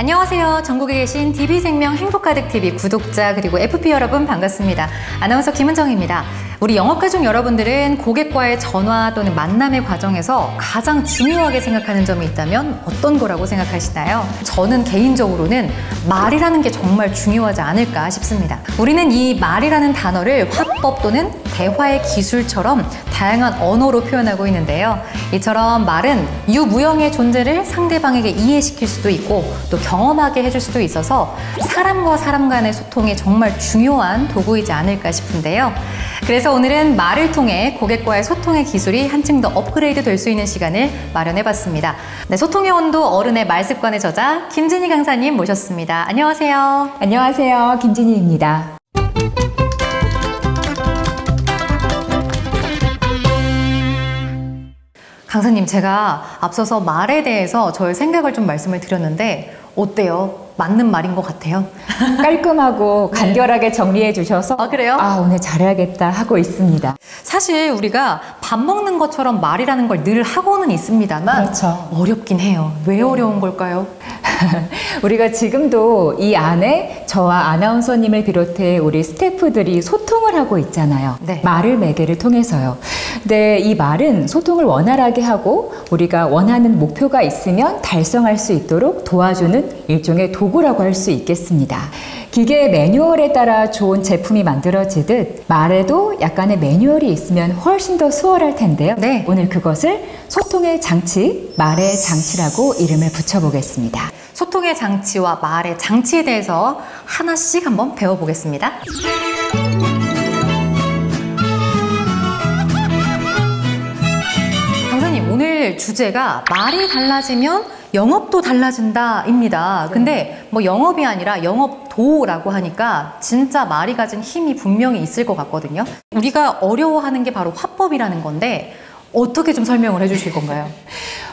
안녕하세요. 전국에 계신 DB생명 행복가득TV 구독자 그리고 FP 여러분 반갑습니다. 아나운서 김은정입니다. 우리 영업가족 여러분들은 고객과의 전화 또는 만남의 과정에서 가장 중요하게 생각하는 점이 있다면 어떤 거라고 생각하시나요? 저는 개인적으로는 말이라는 게 정말 중요하지 않을까 싶습니다. 우리는 이 말이라는 단어를 화법 또는 대화의 기술처럼 다양한 언어로 표현하고 있는데요. 이처럼 말은 유무형의 존재를 상대방에게 이해시킬 수도 있고 또 경험하게 해줄 수도 있어서 사람과 사람 간의 소통에 정말 중요한 도구이지 않을까 싶은데요. 그래서 오늘은 말을 통해 고객과의 소통의 기술이 한층 더 업그레이드 될 수 있는 시간을 마련해봤습니다. 네, 소통의 온도 어른의 말습관의 저자 김진희 강사님 모셨습니다. 안녕하세요. 안녕하세요. 김진희입니다. 강사님, 제가 앞서서 말에 대해서 저의 생각을 좀 말씀을 드렸는데 어때요? 맞는 말인 것 같아요. 깔끔하고 간결하게 정리해 주셔서 그래요? 오늘 잘해야겠다 하고 있습니다. 사실 우리가 밥 먹는 것처럼 말이라는 걸 늘 하고는 있습니다만 그렇죠. 어렵긴 해요. 왜 어려운 걸까요? 우리가 지금도 이 안에 저와 아나운서님을 비롯해 우리 스태프들이 소통을 하고 있잖아요. 네. 말을 매개를 통해서요. 근데 이 말은 소통을 원활하게 하고 우리가 원하는 목표가 있으면 달성할 수 있도록 도와주는 일종의 도구라고 할 수 있겠습니다. 기계의 매뉴얼에 따라 좋은 제품이 만들어지듯 말에도 약간의 매뉴얼이 있으면 훨씬 더 수월할 텐데요. 네. 오늘 그것을 소통의 장치, 말의 장치라고 이름을 붙여보겠습니다. 소통의 장치와 말의 장치에 대해서 하나씩 한번 배워보겠습니다. 강사님, 오늘 주제가 말이 달라지면 영업도 달라진다입니다. 근데 뭐 영업이 아니라 영업도라고 하니까 진짜 말이 가진 힘이 분명히 있을 것 같거든요. 우리가 어려워하는 게 바로 화법이라는 건데 어떻게 좀 설명을 해주실 건가요?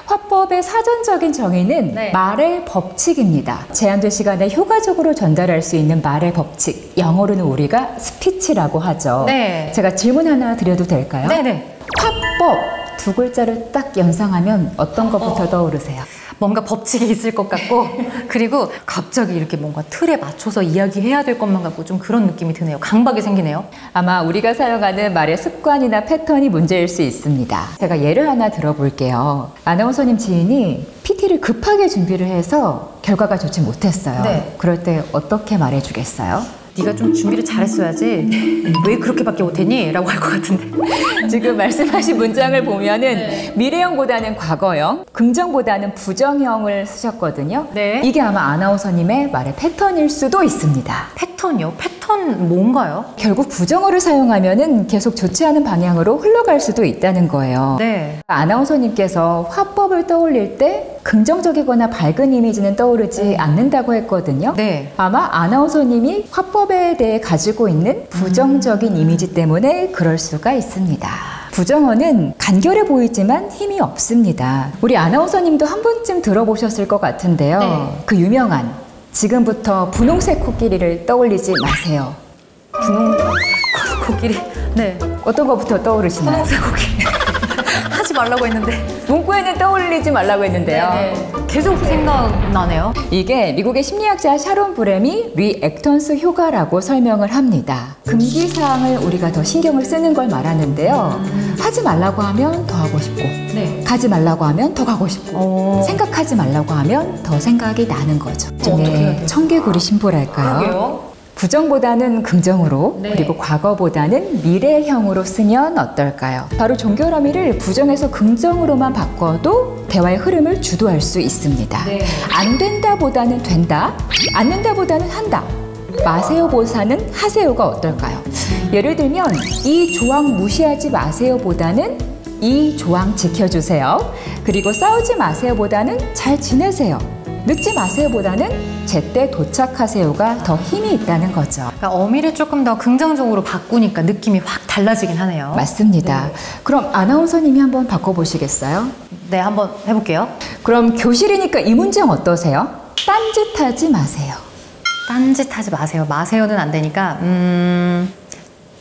화법의 사전적인 정의는 네. 말의 법칙입니다. 제한된 시간에 효과적으로 전달할 수 있는 말의 법칙, 영어로는 우리가 스피치라고 하죠. 네. 제가 질문 하나 드려도 될까요? 네네. 화법 두 글자를 딱 연상하면 어떤 것부터 떠오르세요? 뭔가 법칙이 있을 것 같고 그리고 갑자기 이렇게 뭔가 틀에 맞춰서 이야기해야 될 것만 같고 좀 그런 느낌이 드네요. 강박이 생기네요. 아마 우리가 사용하는 말의 습관이나 패턴이 문제일 수 있습니다. 제가 예를 하나 들어볼게요. 아나운서님 지인이 PT를 급하게 준비를 해서 결과가 좋지 못했어요. 네. 그럴 때 어떻게 말해주겠어요? 네가 좀 준비를 잘했어야지 왜 그렇게밖에 못했니? 라고 할 것 같은데. 지금 말씀하신 문장을 보면은 미래형보다는 과거형, 긍정보다는 부정형을 쓰셨거든요. 네. 이게 아마 아나운서님의 말의 패턴일 수도 있습니다. 패턴이요? 패턴 뭔가요? 결국 부정어를 사용하면은 계속 좋지 않은 방향으로 흘러갈 수도 있다는 거예요. 네. 아나운서님께서 화법을 떠올릴 때 긍정적이거나 밝은 이미지는 떠오르지 않는다고 했거든요. 네. 아마 아나운서님이 화법에 대해 가지고 있는 부정적인 이미지 때문에 그럴 수가 있습니다. 부정어는 간결해 보이지만 힘이 없습니다. 우리 아나운서님도 한 번쯤 들어보셨을 것 같은데요. 네. 그 유명한 지금부터 분홍색 코끼리를 떠올리지 마세요. 분홍색 코끼리. 네. 어떤 것부터 떠오르시나요? 분홍색 코끼리. 하지 말라고 했는데. 문구에는 떠올리지 말라고 했는데요. 네. 계속 생각나네요. 이게 미국의 심리학자 샤론 브렘이 리액턴스 효과라고 설명을 합니다. 금기사항을 우리가 더 신경을 쓰는 걸 말하는데요. 하지 말라고 하면 더 하고 싶고 네. 가지 말라고 하면 더 가고 싶고 생각하지 말라고 하면 더 생각이 나는 거죠. 어떻게 해야 돼요? 청개구리 신부랄까요? 그러게요. 부정보다는 긍정으로 네. 그리고 과거보다는 미래형으로 쓰면 어떨까요? 바로 종결어미를 부정에서 긍정으로만 바꿔도 대화의 흐름을 주도할 수 있습니다. 네. 안 된다보다는 된다, 않는다보다는 한다. 마세요보다는 하세요가 어떨까요? 예를 들면 이 조항 무시하지 마세요보다는 이 조항 지켜주세요. 그리고 싸우지 마세요보다는 잘 지내세요. 늦지 마세요보다는 제때 도착하세요가 더 힘이 있다는 거죠. 그러니까 어미를 조금 더 긍정적으로 바꾸니까 느낌이 확 달라지긴 하네요. 맞습니다. 네. 그럼 아나운서님이 한번 바꿔보시겠어요? 네, 한번 해볼게요. 그럼 교실이니까 이 문장 어떠세요? 딴짓하지 마세요. 딴짓하지 마세요. 마세요는 안 되니까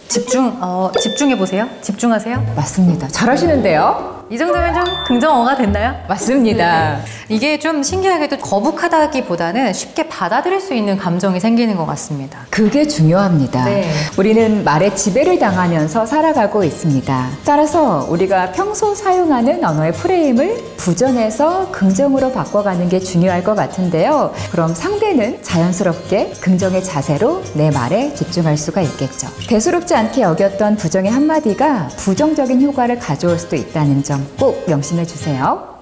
집중해보세요. 집중하세요. 맞습니다. 잘하시는데요? 이 정도면 좀 긍정어가 됐나요? 맞습니다. 이게 좀 신기하게도 거북하다기보다는 쉽게 받아들일 수 있는 감정이 생기는 것 같습니다. 그게 중요합니다. 네. 우리는 말에 지배를 당하면서 살아가고 있습니다. 따라서 우리가 평소 사용하는 언어의 프레임을 부정에서 긍정으로 바꿔가는 게 중요할 것 같은데요. 그럼 상대는 자연스럽게 긍정의 자세로 내 말에 집중할 수가 있겠죠. 대수롭지 않게 여겼던 부정의 한마디가 부정적인 효과를 가져올 수도 있다는 점 꼭 명심해 주세요.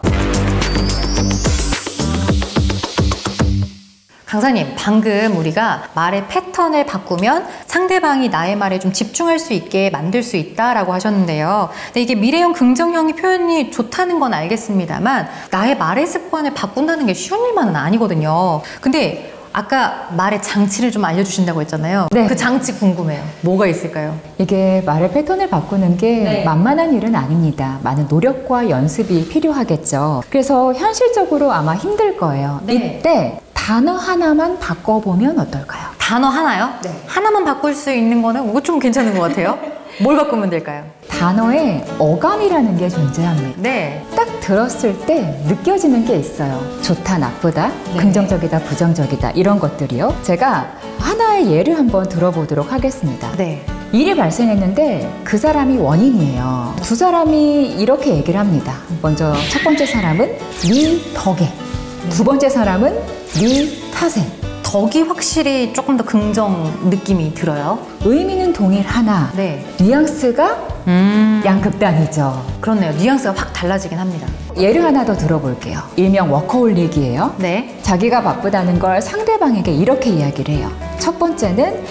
강사님, 방금 우리가 말의 패턴을 바꾸면 상대방이 나의 말에 좀 집중할 수 있게 만들 수 있다라고 하셨는데요. 근데 이게 미래형, 긍정형이 표현이 좋다는 건 알겠습니다만 나의 말의 습관을 바꾼다는 게 쉬운 일만은 아니거든요. 근데 아까 말의 장치를 좀 알려주신다고 했잖아요. 네. 그 장치 궁금해요. 뭐가 있을까요? 이게 말의 패턴을 바꾸는 게 네. 만만한 일은 아닙니다. 많은 노력과 연습이 필요하겠죠. 그래서 현실적으로 아마 힘들 거예요. 네. 이때 단어 하나만 바꿔보면 어떨까요? 단어 하나요? 네. 하나만 바꿀 수 있는 거는 이거 좀 괜찮은 것 같아요. 뭘 바꾸면 될까요? 단어에 어감이라는 게 존재합니다. 네. 딱 들었을 때 느껴지는 게 있어요. 좋다, 나쁘다, 네. 긍정적이다, 부정적이다 이런 것들이요. 제가 하나의 예를 한번 들어보도록 하겠습니다. 네. 일이 발생했는데 그 사람이 원인이에요. 두 사람이 이렇게 얘기를 합니다. 먼저 첫 번째 사람은 네 덕에, 두 번째 사람은 네 탓에. 덕이 확실히 조금 더 긍정 느낌이 들어요. 의미는 동일하나 네. 뉘앙스가 양극단이죠. 그렇네요. 뉘앙스가 확 달라지긴 합니다. 예를 하나 더 들어볼게요. 일명 워커홀릭이에요. 네. 자기가 바쁘다는 걸 상대방에게 이렇게 이야기를 해요. 첫 번째는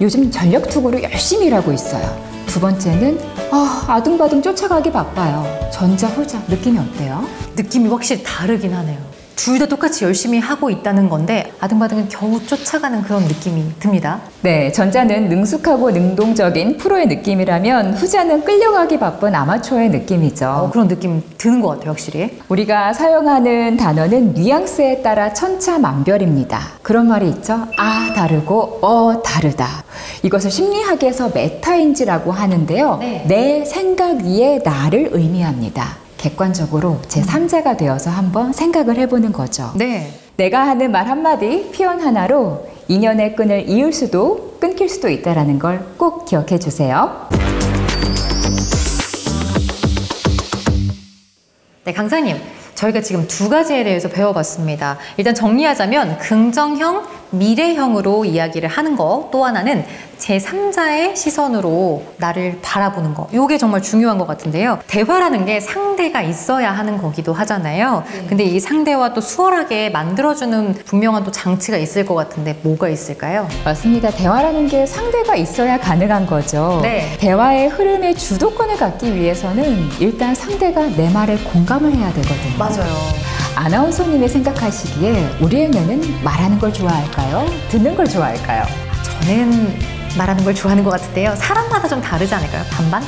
요즘 전력투구로 열심히 일하고 있어요. 두 번째는 아둥바둥 쫓아가기 바빠요. 전자 후자 느낌이 어때요? 느낌이 확실히 다르긴 하네요. 둘 다 똑같이 열심히 하고 있다는 건데 아등바등은 겨우 쫓아가는 그런 느낌이 듭니다. 네, 전자는 능숙하고 능동적인 프로의 느낌이라면 후자는 끌려가기 바쁜 아마추어의 느낌이죠. 그런 느낌 드는 것 같아요, 확실히. 우리가 사용하는 단어는 뉘앙스에 따라 천차만별입니다. 그런 말이 있죠. 다르고 다르다. 이것을 심리학에서 메타인지라고 하는데요. 네. 내 생각 위에 나를 의미합니다. 객관적으로 제3자가 되어서 한번 생각을 해보는 거죠. 네. 내가 하는 말 한마디, 표현 하나로 인연의 끈을 이을 수도 끊길 수도 있다는 걸 꼭 기억해 주세요. 네, 강사님. 저희가 지금 두 가지에 대해서 배워봤습니다. 일단 정리하자면 긍정형, 미래형으로 이야기를 하는 거, 또 하나는 제3자의 시선으로 나를 바라보는 거. 이게 정말 중요한 것 같은데요. 대화라는 게 상대가 있어야 하는 거기도 하잖아요. 근데 이 상대와 또 수월하게 만들어주는 분명한 또 장치가 있을 것 같은데 뭐가 있을까요? 맞습니다. 대화라는 게 상대가 있어야 가능한 거죠. 네. 대화의 흐름의 주도권을 갖기 위해서는 일단 상대가 내 말에 공감을 해야 되거든요. 맞아요. 아나운서님이 생각하시기에 우리의 뇌는 말하는 걸 좋아할까요? 듣는 걸 좋아할까요? 저는 말하는 걸 좋아하는 것 같은데요. 사람마다 좀 다르지 않을까요? 반반?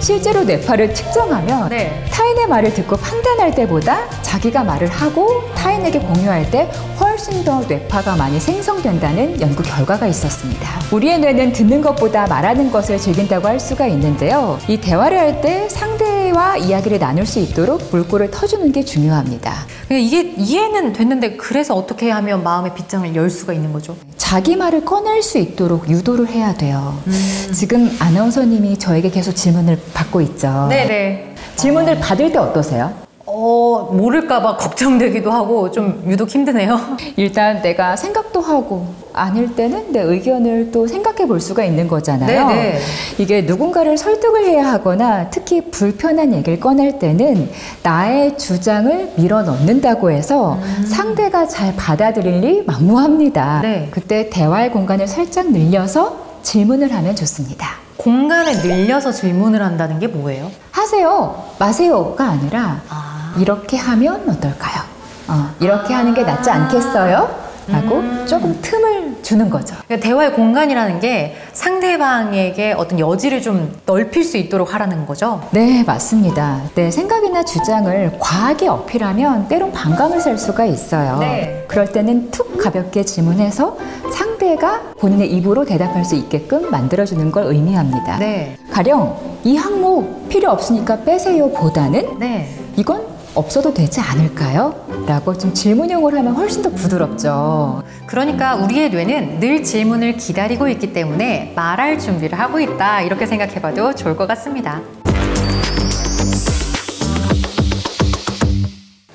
실제로 뇌파를 측정하면 네. 타인의 말을 듣고 판단할 때보다 자기가 말을 하고 타인에게 공유할 때 훨씬 더 뇌파가 많이 생성된다는 연구 결과가 있었습니다. 우리의 뇌는 듣는 것보다 말하는 것을 즐긴다고 할 수가 있는데요. 이 대화를 할 때 상대와 이야기를 나눌 수 있도록 물꼬를 터주는 게 중요합니다. 이게 이해는 됐는데 그래서 어떻게 하면 마음의 빗장을 열 수가 있는 거죠? 자기 말을 꺼낼 수 있도록 유도를 해야 돼요. 지금 아나운서님이 저에게 계속 질문을 받고 있죠. 네네. 질문을 받을 때 어떠세요? 모를까봐 걱정되기도 하고 좀 유독 힘드네요. 일단 내가 생각도 하고 아닐 때는 내 의견을 또 생각해 볼 수가 있는 거잖아요. 네네. 이게 누군가를 설득을 해야 하거나 특히 불편한 얘기를 꺼낼 때는 나의 주장을 밀어 넣는다고 해서 상대가 잘 받아들일리 만무합니다. 네. 그때 대화의 공간을 살짝 늘려서 질문을 하면 좋습니다. 공간을 늘려서 질문을 한다는 게 뭐예요? 하세요, 마세요가 아니라 이렇게 하면 어떨까요? 이렇게 하는 게 낫지 않겠어요? 라고 조금 틈을 주는 거죠. 그러니까 대화의 공간이라는 게 상대방에게 어떤 여지를 좀 넓힐 수 있도록 하라는 거죠? 네, 맞습니다. 내 생각이나 주장을 과하게 어필하면 때론 반감을 살 수가 있어요. 네. 그럴 때는 툭 가볍게 질문해서 상대가 본인의 입으로 대답할 수 있게끔 만들어주는 걸 의미합니다. 네. 가령 이 항목 필요 없으니까 빼세요 보다는 네. 이건 없어도 되지 않을까요? 라고 좀 질문형으로 하면 훨씬 더 부드럽죠. 그러니까 우리의 뇌는 늘 질문을 기다리고 있기 때문에 말할 준비를 하고 있다, 이렇게 생각해봐도 좋을 것 같습니다.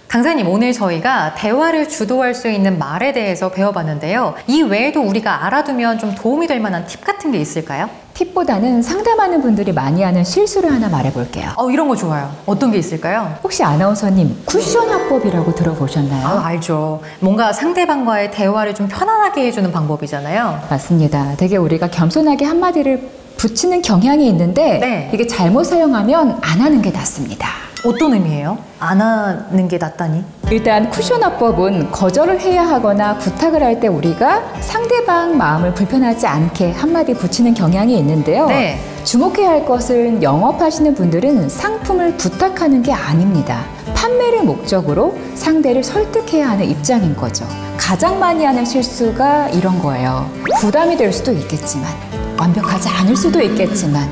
강사님, 오늘 저희가 대화를 주도할 수 있는 말에 대해서 배워봤는데요. 이 외에도 우리가 알아두면 좀 도움이 될 만한 팁 같은 게 있을까요? 팁보다는 상담하는 분들이 많이 하는 실수를 하나 말해볼게요. 이런 거 좋아요. 어떤 게 있을까요? 혹시 아나운서님 쿠션 화법이라고 들어보셨나요? 알죠. 뭔가 상대방과의 대화를 좀 편안하게 해주는 방법이잖아요. 맞습니다. 되게 우리가 겸손하게 한마디를 붙이는 경향이 있는데 네. 이게 잘못 사용하면 안 하는 게 낫습니다. 어떤 의미예요? 안 하는 게 낫다니? 일단 쿠션 화법은 거절을 해야 하거나 부탁을 할 때 우리가 상대방 마음을 불편하지 않게 한마디 붙이는 경향이 있는데요. 네. 주목해야 할 것은 영업하시는 분들은 상품을 부탁하는 게 아닙니다. 판매를 목적으로 상대를 설득해야 하는 입장인 거죠. 가장 많이 하는 실수가 이런 거예요. 부담이 될 수도 있겠지만, 완벽하지 않을 수도 있겠지만,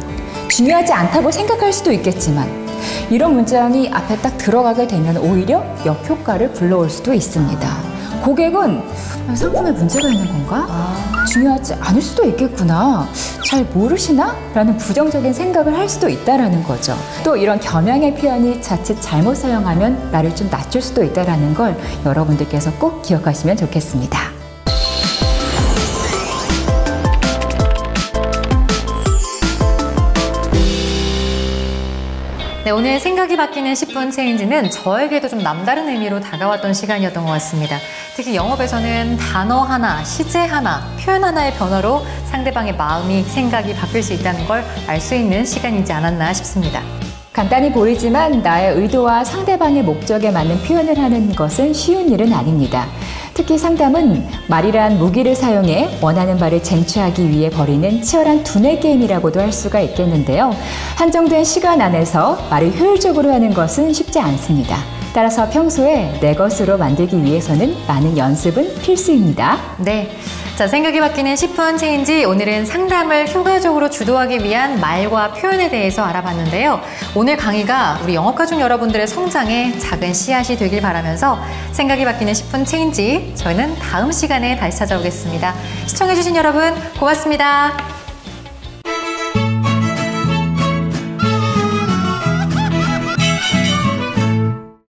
중요하지 않다고 생각할 수도 있겠지만, 이런 문장이 앞에 딱 들어가게 되면 오히려 역효과를 불러올 수도 있습니다. 고객은 상품에 문제가 있는 건가? 중요하지 않을 수도 있겠구나. 잘 모르시나? 라는 부정적인 생각을 할 수도 있다는 거죠. 또 이런 겸양의 표현이 자칫 잘못 사용하면 나를 좀 낮출 수도 있다는 걸 여러분들께서 꼭 기억하시면 좋겠습니다. 네, 오늘 생각이 바뀌는 10분 체인지는 저에게도 좀 남다른 의미로 다가왔던 시간이었던 것 같습니다. 특히 영업에서는 단어 하나, 시제 하나, 표현 하나의 변화로 상대방의 마음이, 생각이 바뀔 수 있다는 걸 알 수 있는 시간이지 않았나 싶습니다. 간단히 보이지만 나의 의도와 상대방의 목적에 맞는 표현을 하는 것은 쉬운 일은 아닙니다. 특히 상담은 말이란 무기를 사용해 원하는 바를 쟁취하기 위해 벌이는 치열한 두뇌 게임이라고도 할 수가 있겠는데요. 한정된 시간 안에서 말을 효율적으로 하는 것은 쉽지 않습니다. 따라서 평소에 내 것으로 만들기 위해서는 많은 연습은 필수입니다. 네. 자, 생각이 바뀌는 10분 체인지, 오늘은 상담을 효과적으로 주도하기 위한 말과 표현에 대해서 알아봤는데요. 오늘 강의가 우리 영업가족 여러분들의 성장에 작은 씨앗이 되길 바라면서 생각이 바뀌는 10분 체인지, 저희는 다음 시간에 다시 찾아오겠습니다. 시청해주신 여러분 고맙습니다.